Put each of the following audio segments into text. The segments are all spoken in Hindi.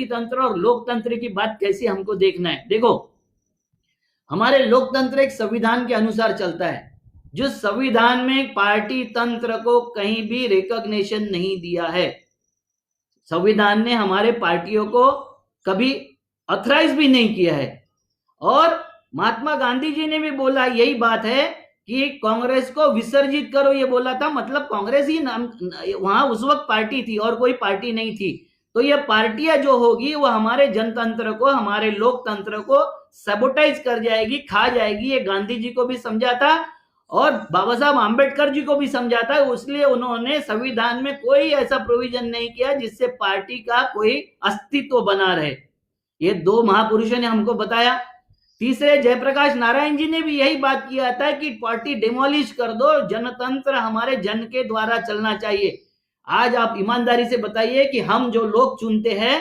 तंत्र और लोकतंत्र की बात कैसे हमको देखना है। देखो, हमारे लोकतंत्र एक संविधान के अनुसार चलता है, जो संविधान में पार्टी तंत्र को कहीं भी रिकॉग्निशन नहीं दिया है। संविधान ने हमारे पार्टियों को कभी ऑथराइज भी नहीं किया है। और महात्मा गांधी जी ने भी बोला, यही बात है कि कांग्रेस को विसर्जित करो, ये बोला था। मतलब कांग्रेस ही नाम वहां उस वक्त पार्टी थी और कोई पार्टी नहीं थी। तो ये पार्टियां जो होगी वो हमारे जनतंत्र को, हमारे लोकतंत्र को सैबोटाइज कर जाएगी, खा जाएगी। ये गांधी जी को भी समझा था और बाबा साहब आंबेडकर जी को भी समझा था। इसलिए उन्होंने संविधान में कोई ऐसा प्रोविजन नहीं किया जिससे पार्टी का कोई अस्तित्व बना रहे। ये दो महापुरुषों ने हमको बताया। तीसरे जयप्रकाश नारायण जी ने भी यही बात किया था कि पार्टी डिमोलिश कर दो, जनतंत्र हमारे जन के द्वारा चलना चाहिए। आज आप ईमानदारी से बताइए कि हम जो लोग चुनते हैं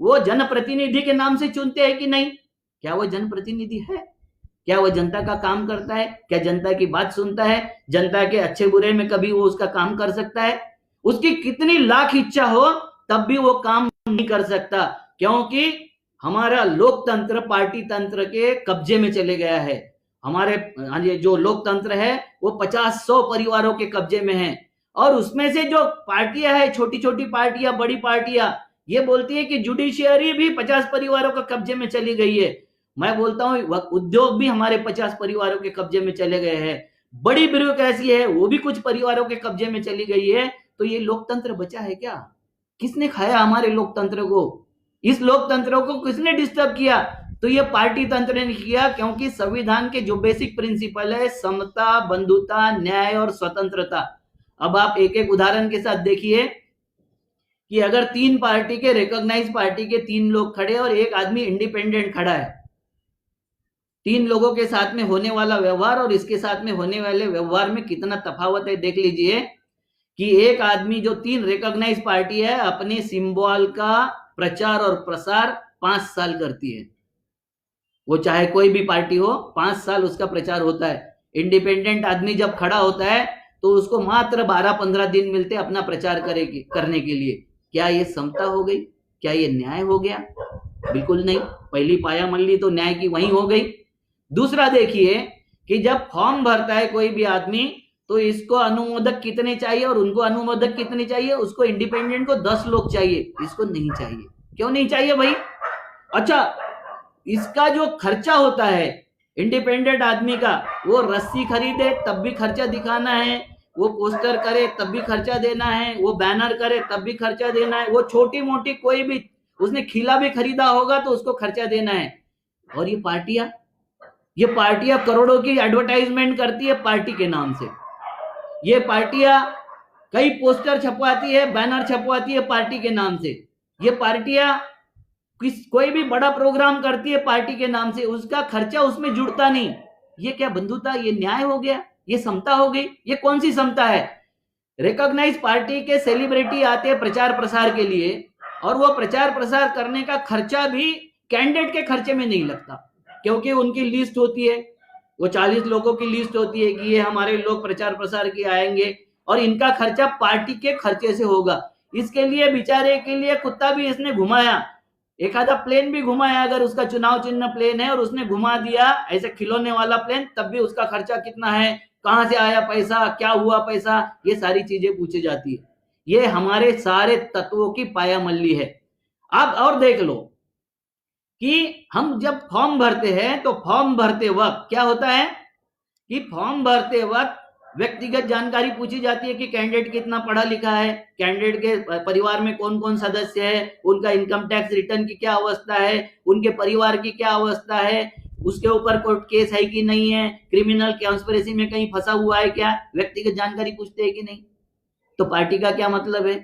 वो जनप्रतिनिधि के नाम से चुनते हैं कि नहीं? क्या वो जनप्रतिनिधि है? क्या वो जनता का काम करता है? क्या जनता की बात सुनता है? जनता के अच्छे बुरे में कभी वो उसका काम कर सकता है? उसकी कितनी लाख इच्छा हो तब भी वो काम नहीं कर सकता, क्योंकि हमारा लोकतंत्र पार्टी तंत्र के कब्जे में चले गया है। हमारे जो लोकतंत्र है वो 50-100 परिवारों के कब्जे में है। और उसमें से जो पार्टियां है, छोटी छोटी पार्टियां, बड़ी पार्टियां, ये बोलती है कि जुडिशियरी भी 50 परिवारों के कब्जे में चली गई है। मैं बोलता हूँ उद्योग भी हमारे 50 परिवारों के कब्जे में चले गए हैं। बड़ी ब्यूरोक्रेसी है वो भी कुछ परिवारों के कब्जे में चली गई है। तो ये लोकतंत्र बचा है क्या? किसने खाया हमारे लोकतंत्र को? इस लोकतंत्र को किसने डिस्टर्ब किया? तो ये पार्टी तंत्र ने किया, क्योंकि संविधान के जो बेसिक प्रिंसिपल है, समता, बंधुता, न्याय और स्वतंत्रता। अब आप एक एक उदाहरण के साथ देखिए कि अगर 3 पार्टी के, रिकॉग्नाइज पार्टी के 3 लोग खड़े और एक आदमी इंडिपेंडेंट खड़ा है, 3 लोगों के साथ में होने वाला व्यवहार और इसके साथ में होने वाले व्यवहार में कितना तफावत है। देख लीजिए कि एक आदमी, जो 3 रिकॉग्नाइज पार्टी है, अपने सिंबल का प्रचार और प्रसार 5 साल करती है। वो चाहे कोई भी पार्टी हो, 5 साल उसका प्रचार होता है। इंडिपेंडेंट आदमी जब खड़ा होता है तो उसको मात्र 12-15 दिन मिलते अपना प्रचार करने के लिए। क्या ये समता हो गई? क्या ये न्याय हो गया? बिल्कुल नहीं। पहली पायामल्ली तो न्याय की वहीं हो गई। दूसरा देखिए कि जब फॉर्म भरता है कोई भी आदमी, तो इसको अनुमोदक कितने चाहिए और उनको अनुमोदक कितने चाहिए? उसको इंडिपेंडेंट को 10 लोग चाहिए, इसको नहीं चाहिए। क्यों नहीं चाहिए भाई? अच्छा, इसका जो खर्चा होता है इंडिपेंडेंट आदमी का, वो रस्सी खरीदे तब भी खर्चा दिखाना है, वो पोस्टर करे तब भी खर्चा देना है, वो बैनर करे तब भी खर्चा देना है, वो छोटी मोटी कोई भी, उसने खिला भी खरीदा होगा तो उसको खर्चा देना है। और ये पार्टियां करोड़ों की एडवर्टाइजमेंट करती है पार्टी के नाम से। ये पार्टियां कई पोस्टर छपवाती है, बैनर छपवाती है पार्टी के नाम से। ये पार्टियां कोई भी बड़ा प्रोग्राम करती है पार्टी के नाम से, उसका खर्चा उसमें जुड़ता नहीं। ये क्या बंधुता? ये न्याय हो गया? ये समता हो गई? ये कौन सी समता है? रिकॉग्नाइज पार्टी के सेलिब्रिटी आते हैं प्रचार प्रसार के लिए, और वो प्रचार प्रसार करने का खर्चा भी कैंडिडेट के खर्चे में नहीं लगता, क्योंकि उनकी लिस्ट होती है, वो 40 लोगों की लिस्ट होती है कि ये हमारे लोग प्रचार प्रसार के आएंगे और इनका खर्चा पार्टी के खर्चे से होगा। इसके लिए बेचारे के लिए कुत्ता भी इसने घुमाया, एक आधा प्लेन भी घुमाया, अगर उसका चुनाव चिन्ह प्लेन है और उसने घुमा दिया ऐसे खिलौने वाला प्लेन, तब भी उसका खर्चा कितना है, कहां से आया पैसा, क्या हुआ पैसा, ये सारी चीजें पूछी जाती है। ये हमारे सारे तत्वों की पायामल्ली है। अब और देख लो कि हम जब फॉर्म भरते हैं तो फॉर्म भरते वक्त क्या होता है कि फॉर्म भरते वक्त व्यक्तिगत जानकारी पूछी जाती है कि कैंडिडेट कितना पढ़ा लिखा है, कैंडिडेट के परिवार में कौन कौन सदस्य है, उनका इनकम टैक्स रिटर्न की क्या अवस्था है, उनके परिवार की क्या अवस्था है, उसके ऊपर कोर्ट केस है कि नहीं है, क्रिमिनल कॉन्स्पिरेसी में कहीं फंसा हुआ है क्या, व्यक्तिगत जानकारी पूछते हैं कि नहीं। तो पार्टी का क्या मतलब है?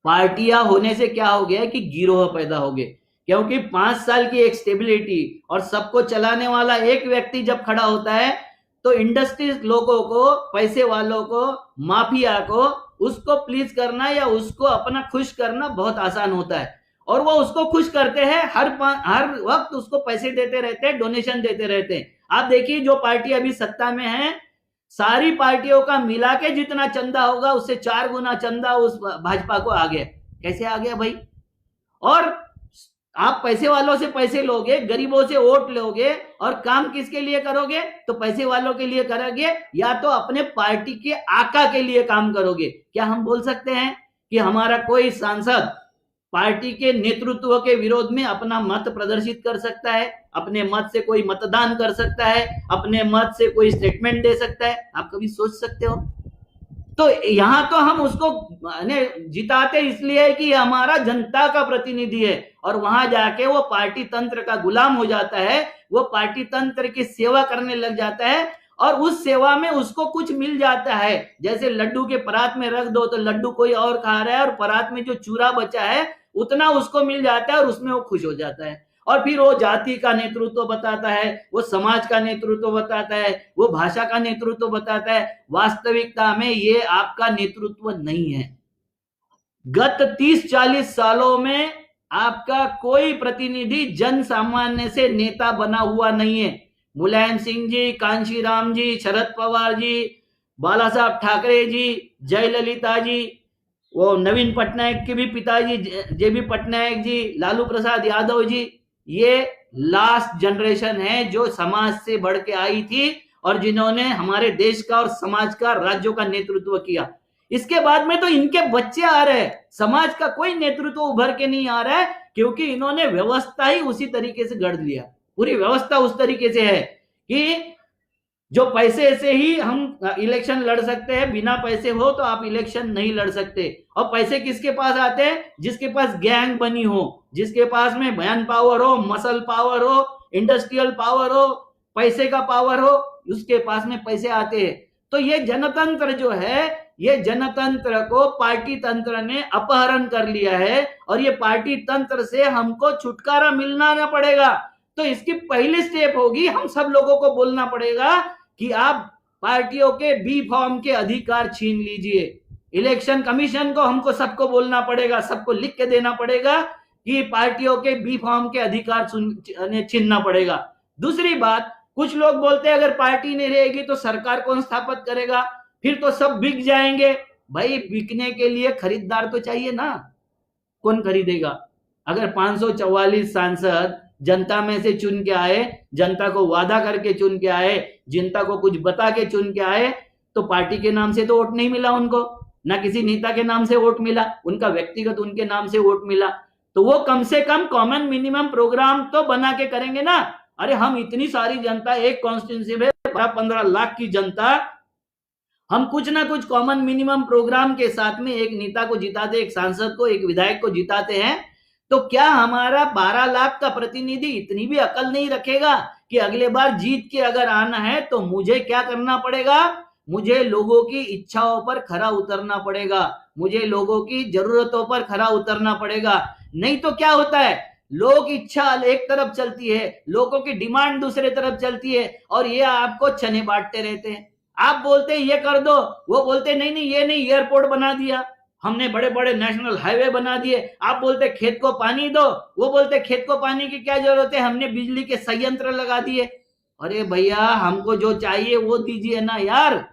पार्टियां होने से क्या हो गया कि गिरोह पैदा हो गए, क्योंकि 5 साल की एक स्टेबिलिटी और सबको चलाने वाला एक व्यक्ति जब खड़ा होता है तो इंडस्ट्रीज लोगों को, पैसे वालों को, माफिया को, उसको प्लीज करना या उसको अपना खुश करना बहुत आसान होता है। और वो उसको खुश करते हैं, हर वक्त उसको पैसे देते रहते हैं, डोनेशन देते रहते हैं। आप देखिए जो पार्टी अभी सत्ता में है, सारी पार्टियों का मिला के जितना चंदा होगा उससे 4 गुना चंदा उस भाजपा को आ गया। कैसे आ गया भाई? और आप पैसे वालों से पैसे लोगे, गरीबों से वोट लोगे और काम किसके लिए करोगे? तो पैसे वालों के लिए करोगे या तो अपने पार्टी के आका के लिए काम करोगे। क्या हम बोल सकते हैं कि हमारा कोई सांसद पार्टी के नेतृत्व के विरोध में अपना मत प्रदर्शित कर सकता है, अपने मत से कोई मतदान कर सकता है, अपने मत से कोई स्टेटमेंट दे सकता है? आप कभी सोच सकते हो? तो यहां तो हम उसको जिताते इसलिए कि हमारा जनता का प्रतिनिधि है, और वहां जाके वो पार्टी तंत्र का गुलाम हो जाता है, वो पार्टी तंत्र की सेवा करने लग जाता है, और उस सेवा में उसको कुछ मिल जाता है। जैसे लड्डू के परात में रख दो तो लड्डू कोई और खा रहा है, और परात में जो चूरा बचा है उतना उसको मिल जाता है, और उसमें वो खुश हो जाता है। और फिर वो जाति का नेतृत्व बताता है, वो समाज का नेतृत्व बताता है, वो भाषा का नेतृत्व बताता है। वास्तविकता में ये आपका नेतृत्व नहीं है। गत 30-40 सालों में आपका कोई प्रतिनिधि जन सामान्य से नेता बना हुआ नहीं है। मुलायम सिंह जी, कांशीराम जी, शरद पवार जी, बाला साहब ठाकरे जी, जयललिता जी, वो नवीन पटनायक के भी पिताजी जेबी पटनायक जी, लालू प्रसाद यादव जी, ये लास्ट जनरेशन है जो समाज से बढ़ के आई थी और जिन्होंने हमारे देश का और समाज का, राज्यों का नेतृत्व किया। इसके बाद में तो इनके बच्चे आ रहे हैं, समाज का कोई नेतृत्व उभर के नहीं आ रहा है, क्योंकि इन्होंने व्यवस्था ही उसी तरीके से गढ़ लिया। पूरी व्यवस्था उस तरीके से है कि जो पैसे से ही हम इलेक्शन लड़ सकते हैं, बिना पैसे हो तो आप इलेक्शन नहीं लड़ सकते। और पैसे किसके पास आते हैं? जिसके पास गैंग बनी हो, जिसके पास में मैन पावर हो, मसल पावर हो, इंडस्ट्रियल पावर हो, पैसे का पावर हो, उसके पास में पैसे आते हैं। तो ये जनतंत्र जो है, ये जनतंत्र को पार्टी तंत्र ने अपहरण कर लिया है, और ये पार्टी तंत्र से हमको छुटकारा मिलना ना पड़ेगा। तो इसकी पहली स्टेप होगी, हम सब लोगों को बोलना पड़ेगा कि आप पार्टियों के बी फॉर्म के अधिकार छीन लीजिए। इलेक्शन कमीशन को हमको सबको बोलना पड़ेगा, सबको लिख के देना पड़ेगा कि पार्टियों के बी फॉर्म के अधिकार छीनना पड़ेगा। दूसरी बात, कुछ लोग बोलते हैं अगर पार्टी नहीं रहेगी तो सरकार कौन स्थापित करेगा, फिर तो सब बिक जाएंगे। भाई, बिकने के लिए खरीदार तो चाहिए ना, कौन खरीदेगा? अगर 544 सांसद जनता में से चुन के आए, जनता को वादा करके चुन के आए, जनता को कुछ बता के चुन के आए, तो पार्टी के नाम से तो वोट नहीं मिला उनको, ना किसी नेता के नाम से वोट मिला, उनका व्यक्तिगत उनके नाम से वोट मिला। तो वो कम से कम कॉमन मिनिमम प्रोग्राम तो बना के करेंगे ना। अरे हम इतनी सारी जनता, एक कॉन्स्टिट्यूंसी में 15 लाख की जनता, हम कुछ ना कुछ कॉमन मिनिमम प्रोग्राम के साथ में एक नेता को जिताते, एक सांसद को, एक विधायक को जिताते हैं, तो क्या हमारा 12 लाख का प्रतिनिधि इतनी भी अकल नहीं रखेगा कि अगले बार जीत के अगर आना है तो मुझे क्या करना पड़ेगा? मुझे लोगों की इच्छाओं पर खरा उतरना पड़ेगा, मुझे लोगों की जरूरतों पर खरा उतरना पड़ेगा। नहीं तो क्या होता है, लोग इच्छा एक तरफ चलती है, लोगों की डिमांड दूसरे तरफ चलती है, और ये आपको चने बांटते रहते हैं। आप बोलते हैं ये कर दो, वो बोलते नहीं नहीं ये नहीं, एयरपोर्ट बना दिया हमने, बड़े बड़े नेशनल हाईवे बना दिए। आप बोलते खेत को पानी दो, वो बोलते खेत को पानी की क्या जरूरत है, हमने बिजली के संयंत्र लगा दिए। अरे भैया, हमको जो चाहिए वो दीजिए ना यार,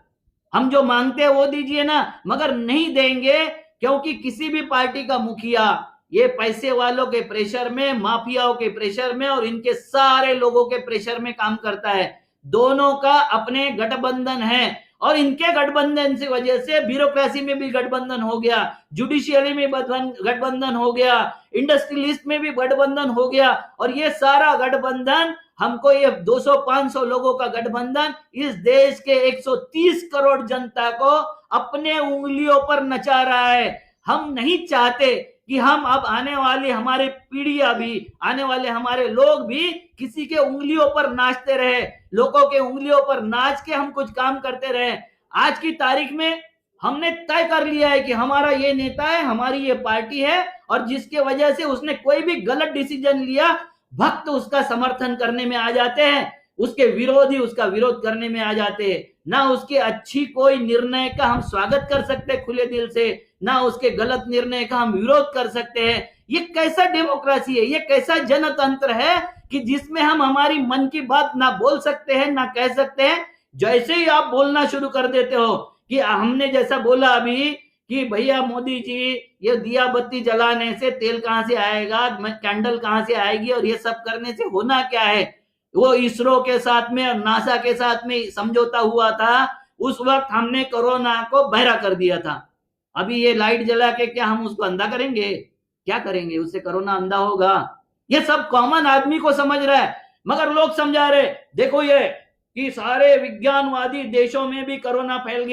हम जो मांगते हैं वो दीजिए ना। मगर नहीं देंगे, क्योंकि किसी भी पार्टी का मुखिया ये पैसे वालों के प्रेशर में, माफियाओं के प्रेशर में और इनके सारे लोगों के प्रेशर में काम करता है। दोनों का अपने गठबंधन है, और इनके गठबंधन से वजह से ब्यूरोक्रेसी में भी गठबंधन हो गया, जुडिशियरी में गठबंधन हो गया, इंडस्ट्रियलिस्ट में भी गठबंधन हो गया, और ये सारा गठबंधन हमको, ये 200-500 लोगों का गठबंधन इस देश के 130 करोड़ जनता को अपने उंगलियों पर नचा रहा है। हम नहीं चाहते कि हम अब आने वाली हमारे पीढ़ियां भी, आने वाले हमारे लोग भी किसी के उंगलियों पर नाचते रहे, लोगों के उंगलियों पर नाच के हम कुछ काम करते रहे। आज की तारीख में हमने तय कर लिया है कि हमारा ये नेता है, हमारी ये पार्टी है, और जिसके वजह से उसने कोई भी गलत डिसीजन लिया, भक्त उसका समर्थन करने में आ जाते हैं, उसके विरोधी उसका विरोध करने में आ जाते हैं। ना उसके अच्छी कोई निर्णय का हम स्वागत कर सकते खुले दिल से, ना उसके गलत निर्णय का हम विरोध कर सकते हैं। ये कैसा डेमोक्रेसी है, ये कैसा जनतंत्र है कि जिसमें हम हमारी मन की बात ना बोल सकते हैं, ना कह सकते हैं। जैसे ही आप बोलना शुरू कर देते हो कि हमने जैसा बोला अभी कि भैया मोदी जी, ये दिया बत्ती जलाने से तेल कहां से आएगा, कैंडल कहां से आएगी, और ये सब करने से होना क्या है। वो इसरो के साथ में और नासा के साथ में समझौता हुआ था, उस वक्त हमने कोरोना को बहरा कर दिया था। अभी ये लाइट जला के क्या हम उसको अंधा करेंगे? क्या करेंगे उससे? कोरोना अंधा होगा? ये सब कॉमन आदमी को समझ रहा है, मगर लोग समझा रहे देखो ये कि सारे विज्ञानवादी देशों में भी कोरोना फैल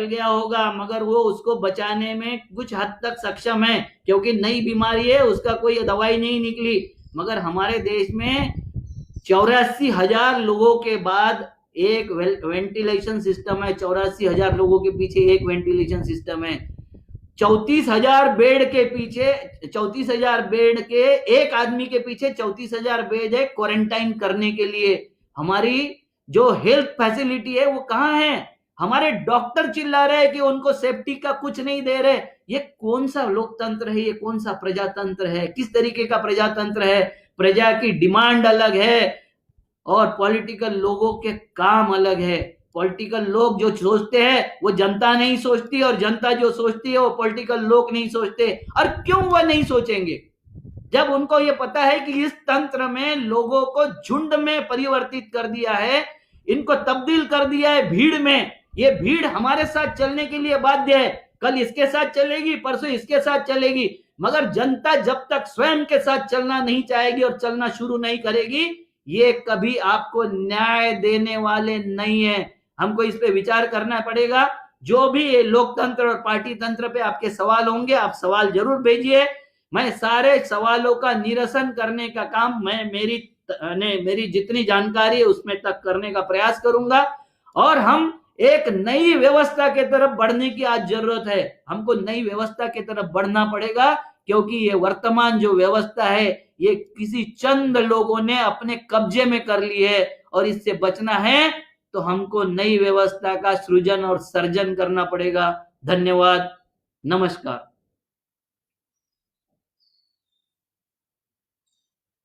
गया होगा, मगर वो उसको बचाने में कुछ हद तक सक्षम है, क्योंकि नई बीमारी है, उसका कोई दवाई नहीं निकली। मगर हमारे देश में 84,000 लोगों के बाद एक वेंटिलेशन सिस्टम है, 84,000 लोगों के पीछे एक वेंटिलेशन सिस्टम है। 34,000 बेड के पीछे, 34,000 बेड के एक आदमी के पीछे 34,000 बेड है क्वारंटाइन करने के लिए। हमारी जो हेल्थ फैसिलिटी है वो कहां है? हमारे डॉक्टर चिल्ला रहे हैं कि उनको सेफ्टी का कुछ नहीं दे रहे। ये कौन सा लोकतंत्र है? ये कौन सा प्रजातंत्र है? किस तरीके का प्रजातंत्र है? प्रजा की डिमांड अलग है और पॉलिटिकल लोगों के काम अलग है। पॉलिटिकल लोग जो सोचते हैं वो जनता नहीं सोचती, और जनता जो सोचती है वो पॉलिटिकल लोग नहीं सोचते। और क्यों वह नहीं सोचेंगे? जब उनको ये पता है कि इस तंत्र में लोगों को झुंड में परिवर्तित कर दिया है, इनको तब्दील कर दिया है भीड़ में। ये भीड़ हमारे साथ चलने के लिए बाध्य है, कल इसके साथ चलेगी, परसों इसके साथ चलेगी, मगर जनता जब तक स्वयं के साथ चलना नहीं चाहेगी और चलना शुरू नहीं करेगी, ये कभी आपको न्याय देने वाले नहीं है। हमको इस पे विचार करना पड़ेगा। जो भी ये लोकतंत्र और पार्टी तंत्र पे आपके सवाल होंगे, आप सवाल जरूर भेजिए। मैं सारे सवालों का निरसन करने का काम मैं मेरी जितनी जानकारी है उसमें तक करने का प्रयास करूंगा। और हम एक नई व्यवस्था के तरफ बढ़ने की आज जरूरत है। हमको नई व्यवस्था के तरफ बढ़ना पड़ेगा, क्योंकि ये वर्तमान जो व्यवस्था है ये किसी चंद लोगों ने अपने कब्जे में कर ली है, और इससे बचना है तो हमको नई व्यवस्था का सृजन और सर्जन करना पड़ेगा। धन्यवाद, नमस्कार।